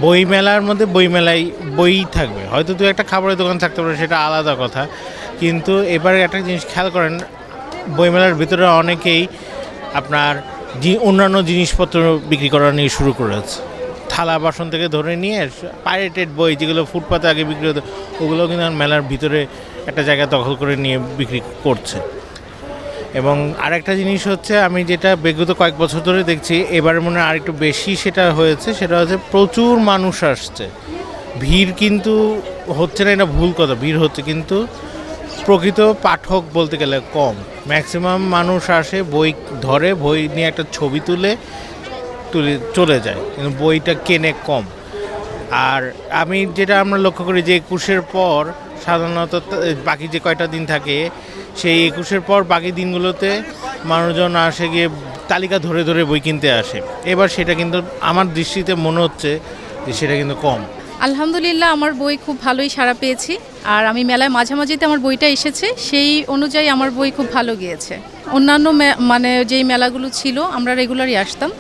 বইমেলার মধ্যে বইমেলায় বই থাকবে, হয়তো দু একটা খাবারের দোকান থাকতে পারে, সেটা আলাদা কথা। কিন্তু এবারে একটা জিনিস খেয়াল করেন, বইমেলার ভিতরে অনেকেই আপনার অন্যান্য জিনিসপত্র বিক্রি করা নিয়ে শুরু করেছে। থালা বাসন থেকে ধরে নিয়ে পাইরেটেড বই যেগুলো ফুটপাতে আগে বিক্রি হতো, ওগুলো কিন্তু মেলার ভিতরে একটা জায়গা দখল করে নিয়ে বিক্রি করছে। এবং আরেকটা জিনিস হচ্ছে, আমি যেটা বিগত কয়েক বছর ধরে দেখছি, এবারে মনে হয় আরেকটু বেশি সেটা হয়েছে, সেটা হচ্ছে প্রচুর মানুষ আসছে। ভিড় কিন্তু হচ্ছে না, এটা ভুল কথা, ভিড় হচ্ছে, কিন্তু প্রকৃত পাঠক বলতে গেলে কম। ম্যাক্সিমাম মানুষ আসে, বই ধরে, বই নিয়ে একটা ছবি তুলে চলে যায়, কিন্তু বইটা কেনে কম। আর আমি যেটা আমরা লক্ষ্য করি যে 21-এর পর সাধারণত বাকি যে কয়টা দিন থাকে, সেই 21-এর পর বাকি দিনগুলোতে মানুষজন আসে গিয়ে তালিকা ধরে ধরে বই কিনতে আসে। এবার সেটা কিন্তু আমার দৃষ্টিতে মনে হচ্ছে যে সেটা কিন্তু কম। আলহামদুলিল্লাহ, আমার বই খুব ভালোই সাড়া পেয়েছি। আর আমি মেলায় মাঝামাঝিতে আমার বইটা এসেছে, সেই অনুযায়ী আমার বই খুব ভালো গিয়েছে। অন্যান্য মানে যেই মেলাগুলো ছিল আমরা রেগুলারই আসতাম,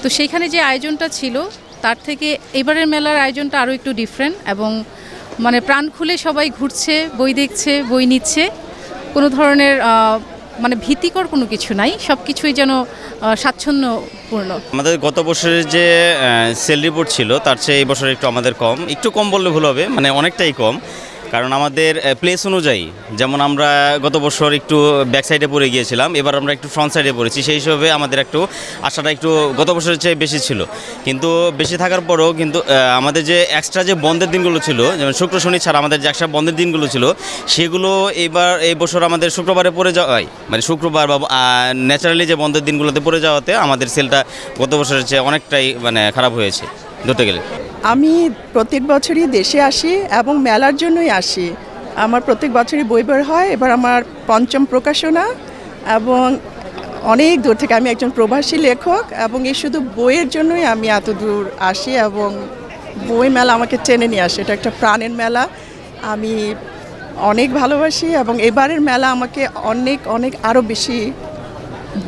তো সেইখানে যে আয়োজনটা ছিল তার থেকে এবারের মেলার আয়োজনটা আরও একটু ডিফারেন্ট, এবং মানে প্রাণ খুলে সবাই ঘুরছে, বই দেখছে, বই নিচ্ছে। কোনো ধরনের মানে ভীতিকর কোনো কিছু নাই, সব কিছুই যেন স্বাচ্ছন্দ্যপূর্ণ। আমাদের গত বছরের যে সেল রিপোর্ট ছিল তার চেয়ে এই বছর একটু কম বললে ভুল হবে, মানে অনেকটাই কম। কারণ আমাদের প্লেস অনুযায়ী, যেমন আমরা গত বছর একটু ব্যাক সাইডে পড়ে গিয়েছিলাম, এবার আমরা একটু ফ্রন্ট সাইডে পড়েছি, সেই হিসাবে আমাদের একটু আশাটা একটু গত বছরের চেয়ে বেশি ছিল। কিন্তু বেশি থাকার পরেও কিন্তু আমাদের যে এক্সট্রা যে বন্ধের দিনগুলো ছিল, যেমন শুক্র শনি ছাড়া আমাদের যে এক্সট্রা বন্ধের দিনগুলো ছিল, সেগুলো এই বছর আমাদের শুক্রবারে পড়ে যাওয়ায়, মানে শুক্রবার বা ন্যাচারালি যে বন্ধের দিনগুলোতে পড়ে যাওয়াতে আমাদের সেলটা গত বছরের চেয়ে অনেকটাই মানে খারাপ হয়েছে ধরতে গেলে। আমি প্রত্যেক বছরই দেশে আসি এবং মেলার জন্যই আসি। আমার প্রত্যেক বছরই বই বের হয়, এবার আমার 5ম প্রকাশনা, এবং অনেক দূর থেকে, আমি একজন প্রবাসী লেখক, এবং এই শুধু বইয়ের জন্যই আমি এত দূর আসি, এবং বই মেলা আমাকে টেনে নিয়ে আসে। এটা একটা প্রাণের মেলা, আমি অনেক ভালোবাসি, এবং এবারের মেলা আমাকে অনেক অনেক আরও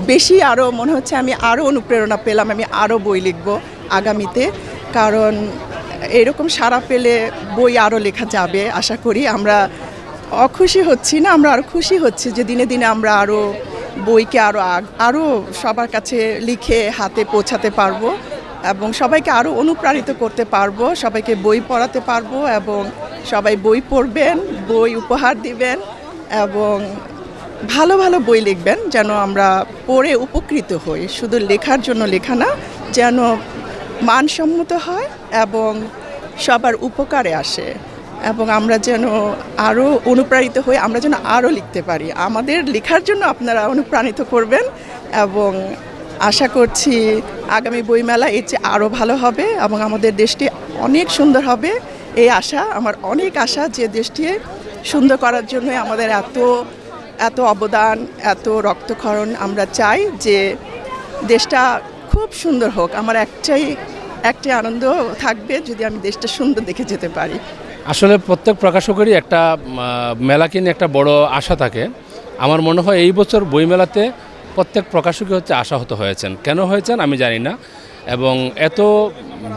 বেশি আরও মনে হচ্ছে আমি আরও অনুপ্রেরণা পেলাম, আমি আরও বই লিখব আগামীতে। কারণ এরকম সাড়া পেলে বই আরও লেখা যাবে আশা করি। আমরা অখুশি হচ্ছি না, আমরা আরও খুশি হচ্ছি যে দিনে দিনে আমরা আরও বইকে আরও সবার কাছে লিখে হাতে পৌঁছাতে পারবো, এবং সবাইকে আরও অনুপ্রাণিত করতে পারবো, সবাইকে বই পড়াতে পারবো, এবং সবাই বই পড়বেন, বই উপহার দিবেন, এবং ভালো ভালো বই লিখবেন, যেন আমরা পড়ে উপকৃত হই। শুধু লেখার জন্য লেখা না, যেন মানসম্মত হয় এবং সবার উপকারে আসে, এবং আমরা যেন আরও অনুপ্রাণিত হই, আমরা যেন আরও লিখতে পারি। আমাদের লেখার জন্য আপনারা অনুপ্রাণিত করবেন, এবং আশা করছি আগামী বইমেলা এর চেয়ে আরও ভালো হবে, এবং আমাদের দেশটি অনেক সুন্দর হবে। এই আশা আমার, অনেক আশা যে দেশটি সুন্দর করার জন্য আমাদের এত অবদান, এত রক্তক্ষরণ। আমরা চাই যে দেশটা খুব সুন্দর হোক। আমার একটাই আনন্দ থাকবে যদি আমি দেশটা সুন্দর দেখে যেতে পারি। আসলে প্রত্যেক প্রকাশকেরই একটা মেলাকে নিয়ে একটা বড় আশা থাকে। আমার মনে হয় এই বছর বইমেলাতে প্রত্যেক প্রকাশকই আশাহত হয়েছেন। কেন হয়েছেন আমি জানি না, এবং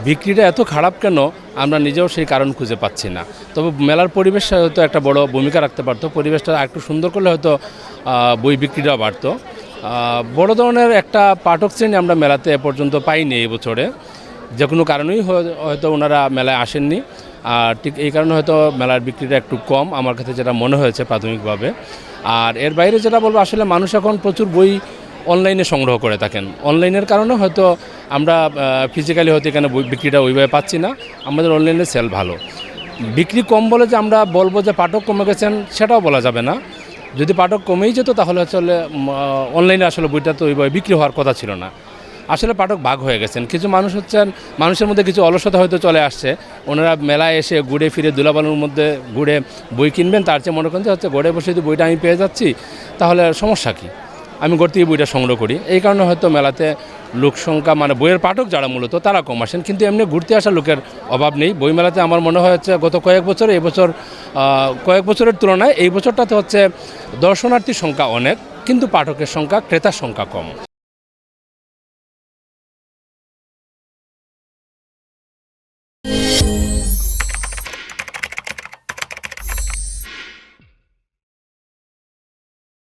বিক্রিটা এত খারাপ কেন আমরা নিজেও সেই কারণ খুঁজে পাচ্ছি না। তবে মেলার পরিবেশ হয়তো একটা বড় ভূমিকা রাখতে পারতো, পরিবেশটা একটু সুন্দর করলে হয়তো বই বিক্রিটাও বাড়তো। বড় ধরনের একটা পাঠক শ্রেণী আমরা মেলাতে এ পর্যন্ত পাইনি এই বছরে, যে কোনো কারণেই হয়তো ওনারা মেলায় আসেননি। আর ঠিক এই কারণে হয়তো মেলার বিক্রিটা একটু কম আমার কাছে যেটা মনে হয়েছে প্রাথমিকভাবে। আর এর বাইরে যেটা বলবো, আসলে মানুষ এখন প্রচুর বই অনলাইনে সংগ্রহ করে থাকেন। অনলাইনের কারণে হয়তো আমরা ফিজিক্যালি হয়তো এখানে বই বিক্রিটা ওইভাবে পাচ্ছি না। আমাদের অনলাইনে সেল ভালো, বিক্রি কম বলে যে আমরা বলবো যে পাঠক কমে গেছেন সেটাও বলা যাবে না। যদি পাঠক কমেই যেত তাহলে আসলে অনলাইনে আসলে বইটা তো ওইভাবে বিক্রি হওয়ার কথা ছিল না। আসলে পাঠক ভাগ হয়ে গেছেন, কিছু মানুষের মধ্যে কিছু অলসতা হয়তো চলে আসছে। ওনারা মেলায় এসে ঘুরে ফিরে দুলাবালুর মধ্যে ঘুরে বই কিনবেন, তার চেয়ে মনে করেন যে ঘরে বসে যদি বইটা আমি পেয়ে যাচ্ছি তাহলে সমস্যা কী, আমি ঘর থেকে বইটা সংগ্রহ করি। এই কারণে হয়তো মেলাতে লোক সংখ্যা, মানে বইয়ের পাঠক যারা মূলত তারা কম আসেন, কিন্তু এমনি ঘুরতে আসা লোকের অভাব নেই। বইমেলাতে আমার মনে হচ্ছে গত কয়েক বছরের তুলনায় এই বছরটাতে দর্শনার্থীর সংখ্যা অনেক, কিন্তু পাঠকের সংখ্যা, ক্রেতার সংখ্যা কম।